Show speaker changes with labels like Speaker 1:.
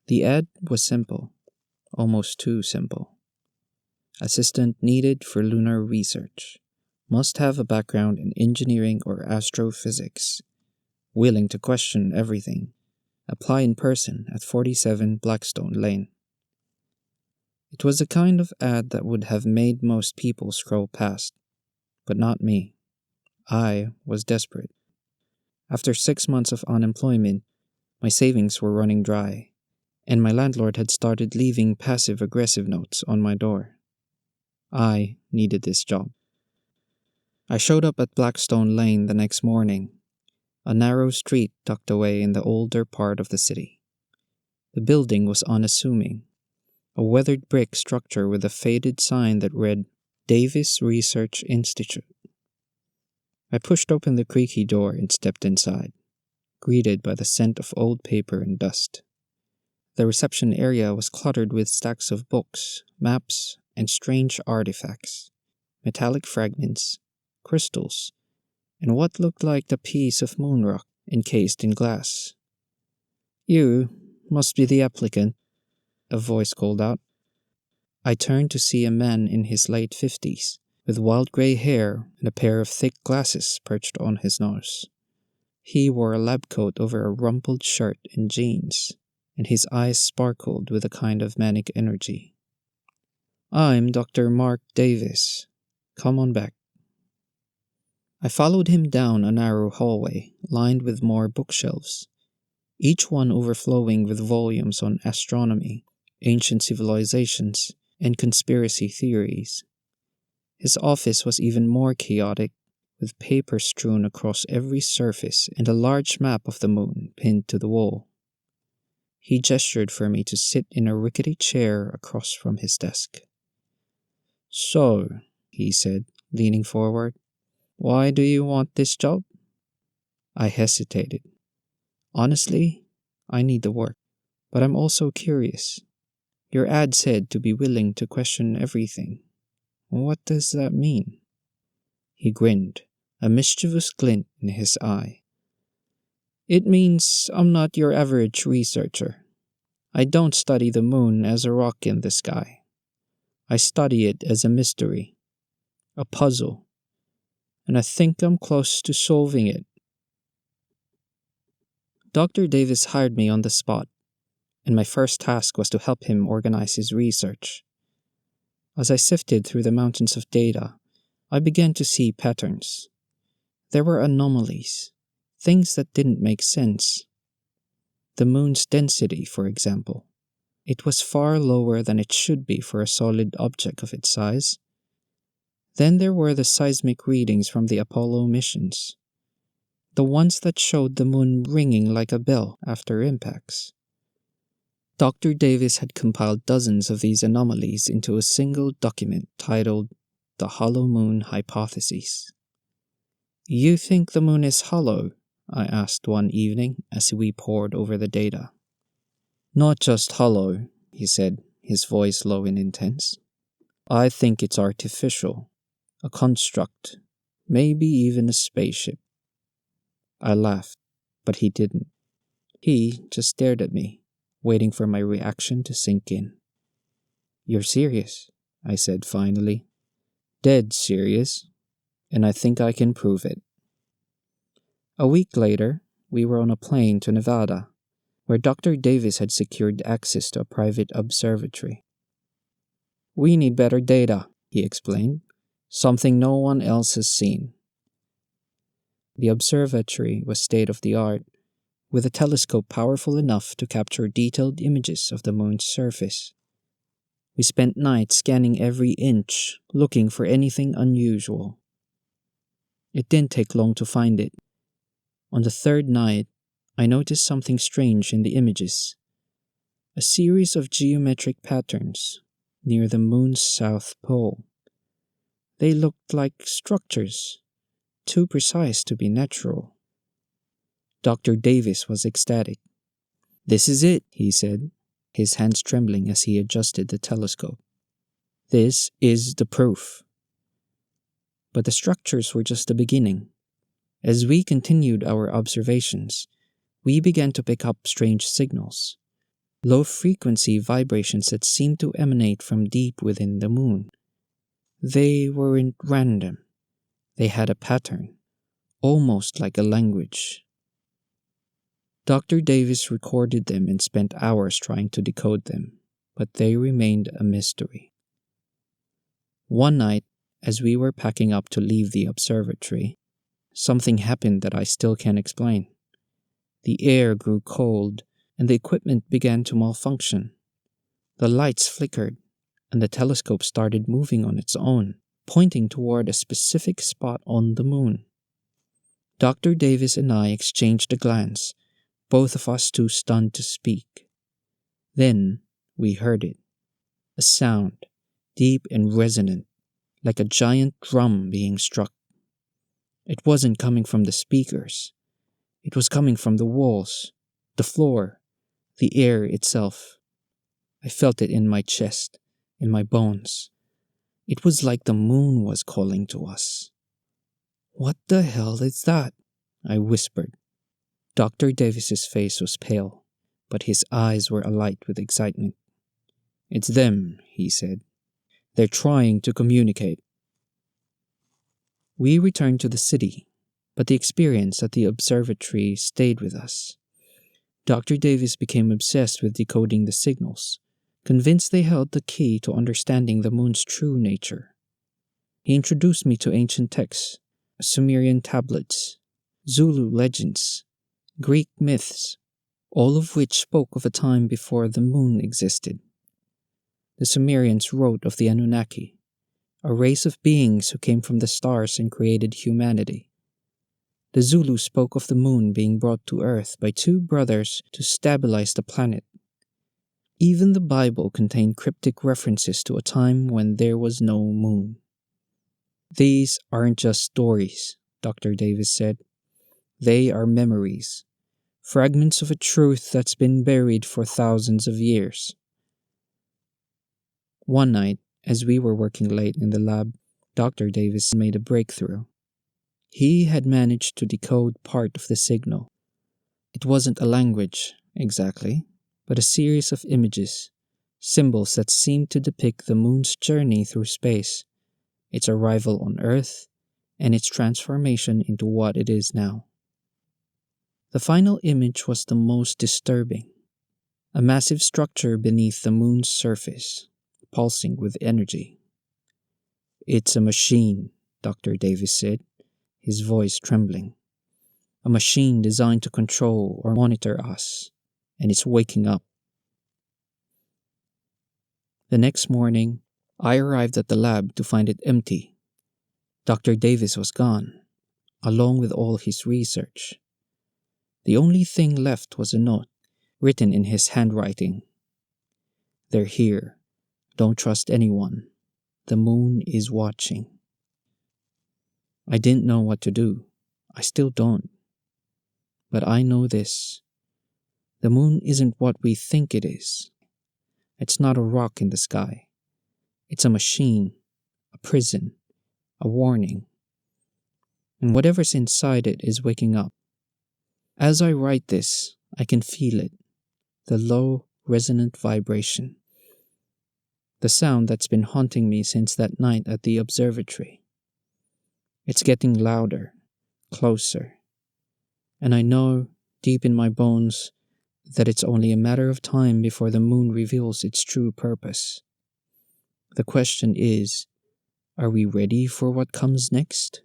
Speaker 1: The ad was simple, almost too simple. Assistant needed for lunar research. Must have a background in engineering or astrophysics. Willing to question everything. Apply in person at 47 Blackstone Lane. It was the kind of ad that would have made most people scroll past. But not me. I was desperate. After 6 months of unemployment, my savings were running dry, and my landlord had started leaving passive-aggressive notes on my door. I needed this job. I showed up at Blackstone Lane the next morning, a narrow street tucked away in the older part of the city. The building was unassuming, a weathered brick structure with a faded sign that read, Davis Research Institute. I pushed open the creaky door and stepped inside, greeted by the scent of old paper and dust. The reception area was cluttered with stacks of books, maps, and strange artifacts, metallic fragments, crystals, and what looked like a piece of moon rock encased in glass. "You must be the applicant," a voice called out. I turned to see a man in his late 50s, with wild grey hair and a pair of thick glasses perched on his nose. He wore a lab coat over a rumpled shirt and jeans, and his eyes sparkled with a kind of manic energy. "I'm Dr. Mark Davis. Come on back." I followed him down a narrow hallway lined with more bookshelves, each one overflowing with volumes on astronomy, ancient civilizations, and conspiracy theories. His office was even more chaotic, with paper strewn across every surface and a large map of the moon pinned to the wall. He gestured for me to sit in a rickety chair across from his desk. "So," he said, leaning forward, "why do you want this job?" I hesitated. Honestly, I need the work, but I'm also curious. Your ad said to be willing to question everything. What does that mean? He grinned, a mischievous glint in his eye. "It means I'm not your average researcher. I don't study the moon as a rock in the sky. I study it as a mystery, a puzzle, and I think I'm close to solving it." Dr. Davis hired me on the spot, and my first task was to help him organize his research. As I sifted through the mountains of data, I began to see patterns. There were anomalies, things that didn't make sense. The moon's density, for example. It was far lower than it should be for a solid object of its size. Then there were the seismic readings from the Apollo missions, the ones that showed the moon ringing like a bell after impacts. Dr. Davis had compiled dozens of these anomalies into a single document titled The Hollow Moon Hypothesis. "You think the moon is hollow?" I asked one evening as we pored over the data. "Not just hollow," he said, his voice low and intense. "I think it's artificial, a construct, maybe even a spaceship." I laughed, but he didn't. He just stared at me, waiting for my reaction to sink in. "You're serious," I said finally. "Dead serious, and I think I can prove it." A week later, we were on a plane to Nevada, where Dr. Davis had secured access to a private observatory. "We need better data," he explained, "something no one else has seen." The observatory was state-of-the-art, with a telescope powerful enough to capture detailed images of the moon's surface. We spent nights scanning every inch, looking for anything unusual. It didn't take long to find it. On the third night, I noticed something strange in the images. A series of geometric patterns near the moon's south pole. They looked like structures, too precise to be natural. Dr. Davis was ecstatic. "This is it," he said, his hands trembling as he adjusted the telescope. "This is the proof." But the structures were just the beginning. As we continued our observations, we began to pick up strange signals. low-frequency vibrations that seemed to emanate from deep within the moon. They weren't random. They had a pattern, almost like a language. Dr. Davis recorded them and spent hours trying to decode them, but they remained a mystery. One night, as we were packing up to leave the observatory, something happened that I still can't explain. The air grew cold, and the equipment began to malfunction. The lights flickered, and the telescope started moving on its own, pointing toward a specific spot on the moon. Dr. Davis and I exchanged a glance, both of us too stunned to speak. Then we heard it. A sound, deep and resonant, like a giant drum being struck. It wasn't coming from the speakers. It was coming from the walls, the floor, the air itself. I felt it in my chest, in my bones. It was like the moon was calling to us. "What the hell is that?" I whispered. Dr. Davis's face was pale, but his eyes were alight with excitement. "It's them," he said. "They're trying to communicate." We returned to the city, but the experience at the observatory stayed with us. Dr. Davis became obsessed with decoding the signals, convinced they held the key to understanding the moon's true nature. He introduced me to ancient texts, Sumerian tablets, Zulu legends, Greek myths, all of which spoke of a time before the moon existed. The Sumerians wrote of the Anunnaki, a race of beings who came from the stars and created humanity. The Zulu spoke of the moon being brought to Earth by two brothers to stabilize the planet. Even the Bible contained cryptic references to a time when there was no moon. "These aren't just stories," Dr. Davis said. "They are memories, fragments of a truth that's been buried for thousands of years." One night, as we were working late in the lab, Dr. Davis made a breakthrough. He had managed to decode part of the signal. It wasn't a language, exactly, but a series of images, symbols that seemed to depict the moon's journey through space, its arrival on Earth, and its transformation into what it is now. The final image was the most disturbing. A massive structure beneath the moon's surface, pulsing with energy. "It's a machine," Dr. Davis said, his voice trembling. "A machine designed to control or monitor us, and it's waking up." The next morning, I arrived at the lab to find it empty. Dr. Davis was gone, along with all his research. The only thing left was a note, written in his handwriting. "They're here. Don't trust anyone. The moon is watching." I didn't know what to do. I still don't. But I know this. The moon isn't what we think it is. It's not a rock in the sky. It's a machine, a prison, a warning. And whatever's inside it is waking up. As I write this, I can feel it. The low, resonant vibration. The sound that's been haunting me since that night at the observatory. It's getting louder, closer. And I know, deep in my bones, that it's only a matter of time before the moon reveals its true purpose. The question is, are we ready for what comes next?